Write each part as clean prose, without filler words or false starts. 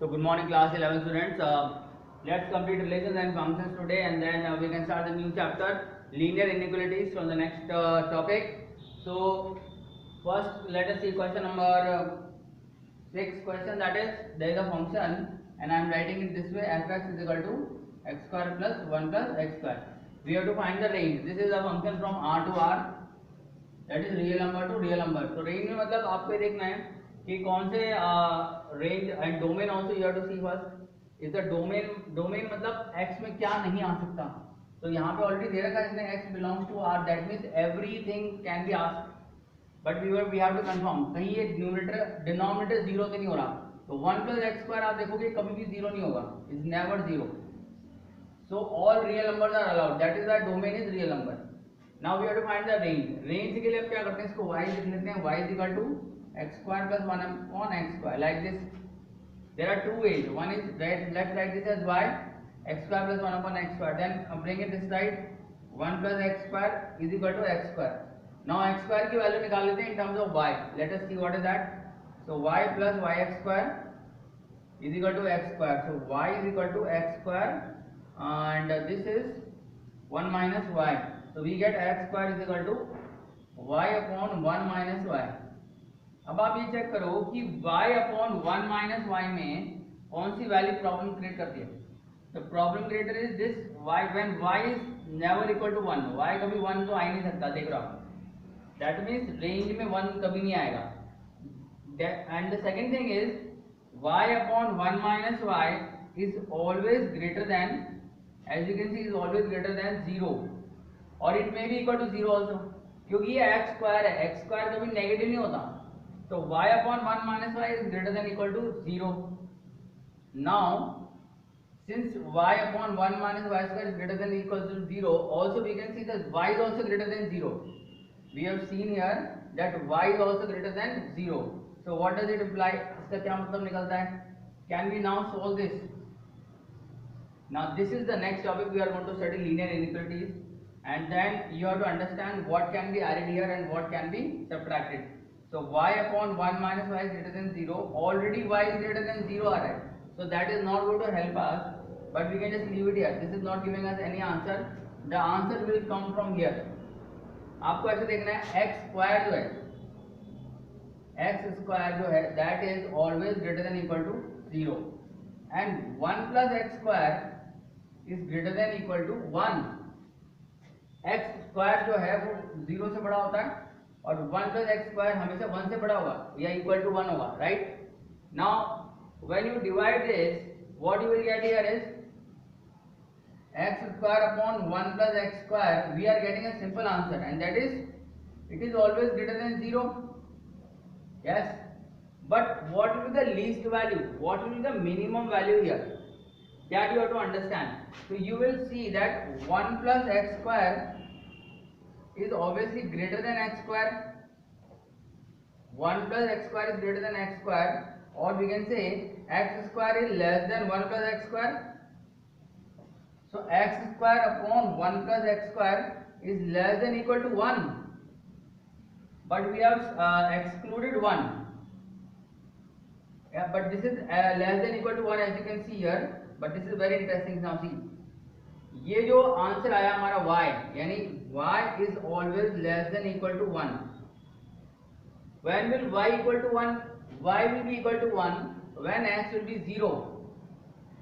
So good morning class 11 students. Let's complete relations and functions today, and then we can start the new chapter, linear inequalities, from the next topic. So first let us see question number 6 question, that is there is a function and I am writing it this way: fx is equal to x square plus 1 plus x square. We have to find the range. This is a function from R to R, that is real number to real number. तो range में मतलब आपको देखना है कि कौन से range and domain also you have to see first is the domain मतलब x में क्या नहीं आ सकता. तो यहाँ पे ऑलरेडी दे रखा है इसने x belongs to R, that means everything can be asked, but we have to confirm कहीं ये न्यूमरेटर डिनोमिनेटर जीरो तो नहीं हो रहा. तो 1 प्लस एक्स स्क्वायर आप देखोगे कभी भी जीरो नहीं होगा, is never zero. So all real numbers are allowed, that is the domain is real number. Now we have to find the range. Range के लिए आप क्या करते हैं, इसको y लिख लेते हैं, y is equal to x square plus 1 upon x square, like this. There are two ways. One is let's write this as y, x square plus 1 upon x square. Then bring it this side, 1 plus x square is equal to x square. Now x square की value निकाल लेते हैं in terms of y. Let us see what is that. So y plus yx square is equal to x square. So y is equal to x square, and this is 1 minus y. So we get x square is equal to y upon 1 minus y. अब आप ये check करो कि y upon 1 minus y में कौन सी value problem create करती है. The problem creator is this y when y is never equal to 1. y कभी 1 तो आ ही नहीं सकता, देख रहा हो. That means रेंज में 1 कभी नहीं आएगा. And the second thing is y upon 1 minus y is always greater than, as you can see, is always greater than 0. और it may be equal to zero also, क्योंकि ये x square है, x square कभी negative नहीं होता. तो y upon 1 minus y is greater than equal to zero. Now since y upon 1 minus y square is greater than equal to zero, also we can see that y is also greater than zero. We have seen here that y is also greater than zero. So what does it imply, इसका क्या मतलब निकलता है. Can we now solve this. Now this is the next topic, we are going to study linear inequalities. And then you have to understand what can be added here and what can be subtracted. So y upon 1 minus y is greater than 0. Already y is greater than 0 are right. So that is not going to help us, but we can just leave it here. This is not giving us any answer. The answer will come from here. आपको ऐसे देखना है, x square जो है, x square जो है that is always greater than equal to 0, and 1 plus x square is greater than equal to 1. X square जो है वो 0 से बड़ा होता है और 1 प्लस एक्स स्क्वायर हमेशा 1 से बड़ा होगा या इक्वल टू 1 होगा, right. Now when you divide this, what you will get here is x square upon 1 plus x square. We are getting a simple answer, and that is it is always greater than 0. Yes, but what will be the least value, what will be the minimum value here, that you have to understand. So you will see that 1 plus x square is obviously greater than x square. 1 plus x square is greater than x square, or we can say x square is less than 1 plus x square. So x square upon 1 plus x square is less than equal to 1, but we have excluded 1. Yeah, but this is less than equal to 1, as you can see here. But this is very interesting. Now see, ये जो answer आया हमारा y, यानी y is always less than equal to 1. When will y equal to 1? y will be equal to 1 when x will be 0.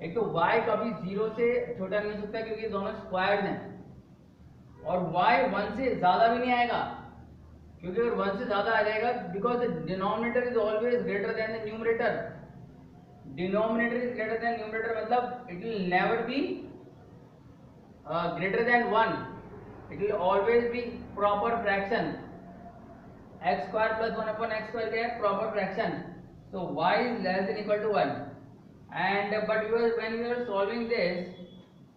एक तो y कभी 0 से छोटा नहीं हो सकता क्योंकि दोनों स्क्वायर्ड हैं, और y 1 से ज्यादा भी नहीं आएगा, क्योंकि अगर 1 से ज्यादा आ जाएगा, because the denominator is always greater then the numerator. Denominator is greater than numerator, मतलब it will never be greater than 1. It will always be proper fraction. X square plus 1 upon x square क्या है, proper fraction. So y is less than equal to 1. And but when we are solving this,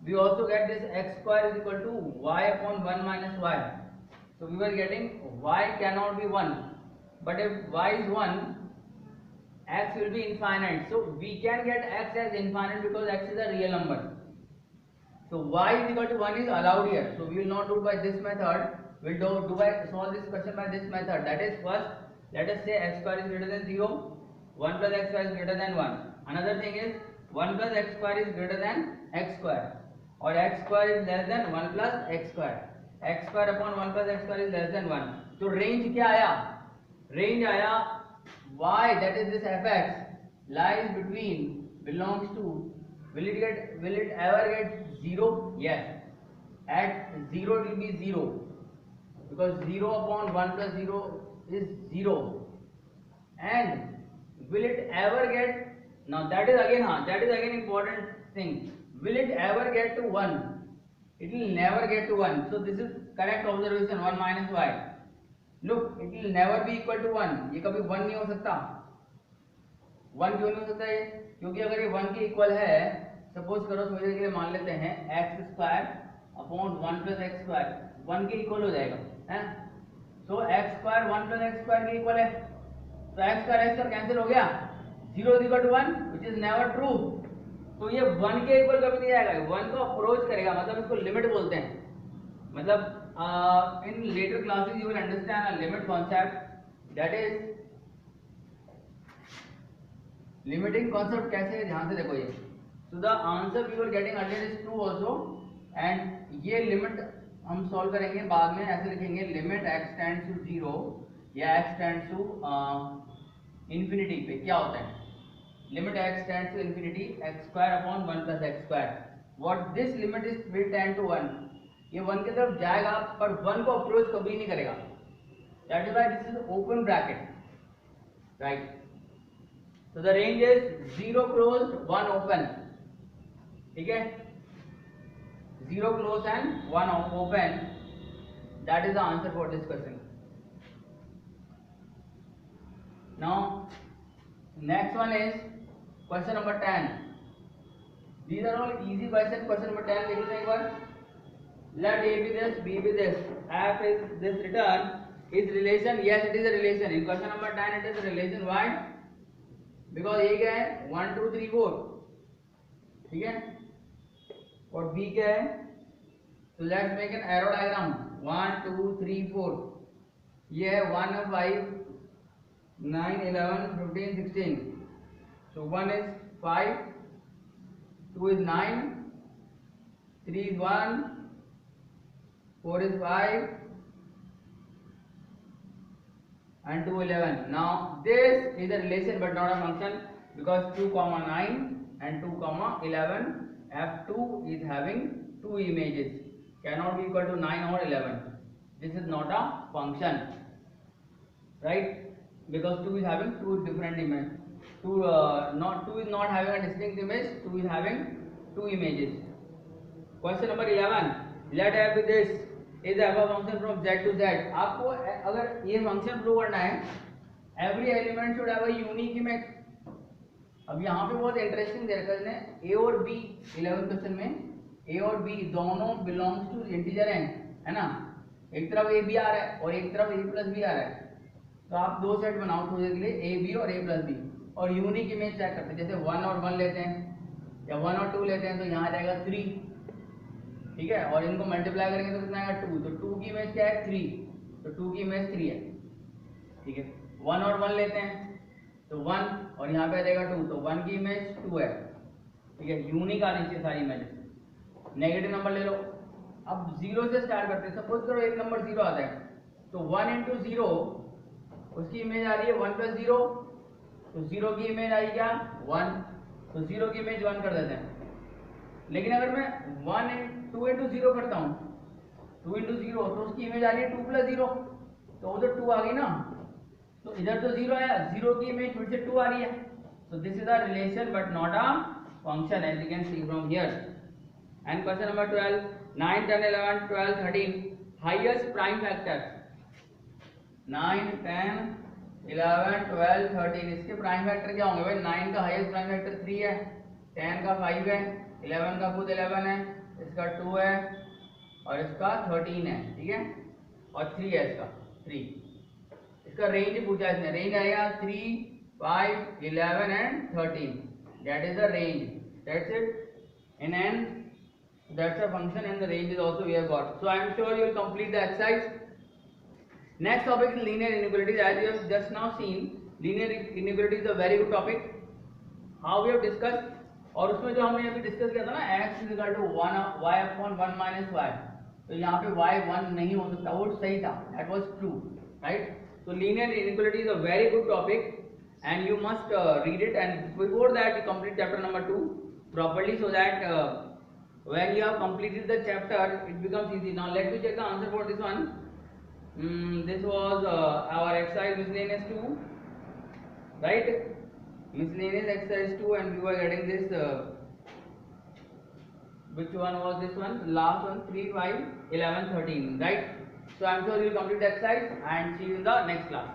we also get this x square is equal to y upon 1 minus y. So we were getting y cannot be 1, but if y is 1, x will be infinite. So we can get x as infinite because x is a real number. So y is equal to 1 is allowed here. So we will not do by this method. We will solve this question by this method. That is, first let us say x square is greater than 0. 1 plus x square is greater than 1. Another thing is 1 plus x square is greater than x square, or x square is less than 1 plus x square. x square upon 1 plus x square is less than 1. तो range क्या आया? Range आया y, that is this fx lies between, belongs to, will it ever get 0? Yes, at 0 it will be 0, because 0 upon 1 plus 0 is 0. And will it ever get, now that is again important thing, will it ever get to 1? It will never get to 1. So this is correct observation. 1 minus y, look, it will never be equal to 1. ये कभी 1 नहीं हो सकता. 1 क्यों नहीं हो सकता? ये क्योंकि अगर ये 1 के इक्वल है, सपोज करो थोड़ी देर के लिए मान लेते हैं x square upon 1 plus x square 1 के इक्वल हो जाएगा, है? तो x square 1 plus x square के इक्वल है, तो एक्स स्क्वायर कैंसिल हो गया, 0 is equal to 1, which is never true. तो ये 1 के इक्वल कभी नहीं आएगा, 1 को अप्रोच करेगा, मतलब इसको लिमिट बोलते हैं. मतलब in later classes you will understand a limit concept, that is limiting concept. कैसे? ध्यान से देखो ये. So the answer we were getting earlier is true also, and ये लिमिट हम सॉल्व करेंगे बाद में. ऐसे लिखेंगे लिमिट x टेंड्स टू 0 या x टेंड्स टू इंफिनिटी पे क्या होता है, limit x tends to infinity x square upon 1 plus x square. What this limit is will tend to 1. ये 1 की तरफ जाएगा पर 1 को अप्रोच कभी नहीं करेगा. That is why this is open bracket, right. So the range is 0 closed, 1 open. ठीक है, 0 closed and 1 open. That is the answer for this question. Now next one is question number 10. These are all easy questions. Question number 10 लिख लेते हैं एक बार. Let A be this, B be this, F is this return is relation. Yes, it is a relation. In question number 10 it is a relation. Why? Because A क्या है 1 2 3 4, ठीक है, और B क्या है, तो let's make an arrow diagram. 1 2 3 4, ये है 1 5 9 11 15 16. सो 1 is 5, 2 is 9, 3 is 1, 4 is 5 and 2 11. Now this is a relation but not a function, because 2 comma 9 and 2 comma 11, f2 is having 2 images, cannot be equal to 9 or 11. This is not a function, right? Because 2 is having 2 different images. 2 is not having a distinct image, 2 is having 2 images. Question number 11. Let f be this is f a function from z to z. आपको अगर ये function prove करना है, every element should have a unique image. अब यहाँ पे बहुत interesting they रखा है इसने, a और b 11 क्वेश्चन में a और b दोनों बिलोंग्स टू इंटीजर है ना. एक तरफ a b आ रहा है और एक तरफ a प्लस b आ रहा है, तो आप दो सेट बनाओ थोड़े के लिए a b और a प्लस b, और यूनिक इमेज चेक करते हैं. जैसे 1 और 1 लेते हैं या 1 और 2 लेते हैं, तो यहाँ जाएगा 3, ठीक है, और इनको मल्टीप्लाई करेंगे तो कितना आएगा 2. तो 2 की इमेज क्या है 3, तो 2 की इमेज 3 है, ठीक है. 1 और 1 लेते हैं तो 1, और यहाँ पे आ जाएगा 2, तो 1 की इमेज 2 है, ठीक है. यूनिक आनी चाहिए सारी इमेज. नेगेटिव नंबर ले लो. अब 0 से स्टार्ट करते हैं. सपोज करो एक नंबर 0 आता है, तो 1 into 0 उसकी इमेज आ रही है 1 plus 0, तो 0 की इमेज आई क्या 1, तो 0 की इमेज 1 कर देते हैं. लेकिन अगर मैं 2 into 0 करता हूँ, 2 into 0, तो उसकी इमेज आ रही है 2 plus 0, तो उधर 2 आ गई ना, तो इधर तो 0 आया, 0 की इमेज फिर से 2 आ रही है. So this is a relation but not a function, as you can see from here. And question number 12, 9 10 11 12 13 highest prime factors. 9 10 11 12 13 इसके प्राइम फैक्टर क्या होंगे भाई? 9 का हाईएस्ट प्राइम फैक्टर 3 है, 10 का 5 है, 11 का खुद 11 है, इसका 2 है और इसका 13 है, ठीक है, और 3 है इसका 3. इसका रेंज पूछा इसने, रेंज आएगा 3 5 11 and 13. That is the range. That's it. In n, that's a function, and the range is also we have got. So I am sure you will complete the exercise. Next topic is linear inequalities. As you have just now seen, linear inequality is a very good topic, how we have discussed. और उसमें जो हमने अभी discuss किया था ना, x is equal to 1 y upon 1 minus y, तो यहाँ पे y 1 नहीं हो सकता, वो सही था, दैट वाज ट्रू, राइट। तो linear inequality is a very good topic and you must read it, and before that you complete chapter number 2 properly, so that when you have completed the chapter it becomes easy. Now let me check the answer for this one. This was our exercise miscellaneous 2, right? Miscellaneous exercise 2, and we were getting this which one was this one, last one, 3 5 11 13, right? So I'm sure you will complete the exercise and see you in the next class.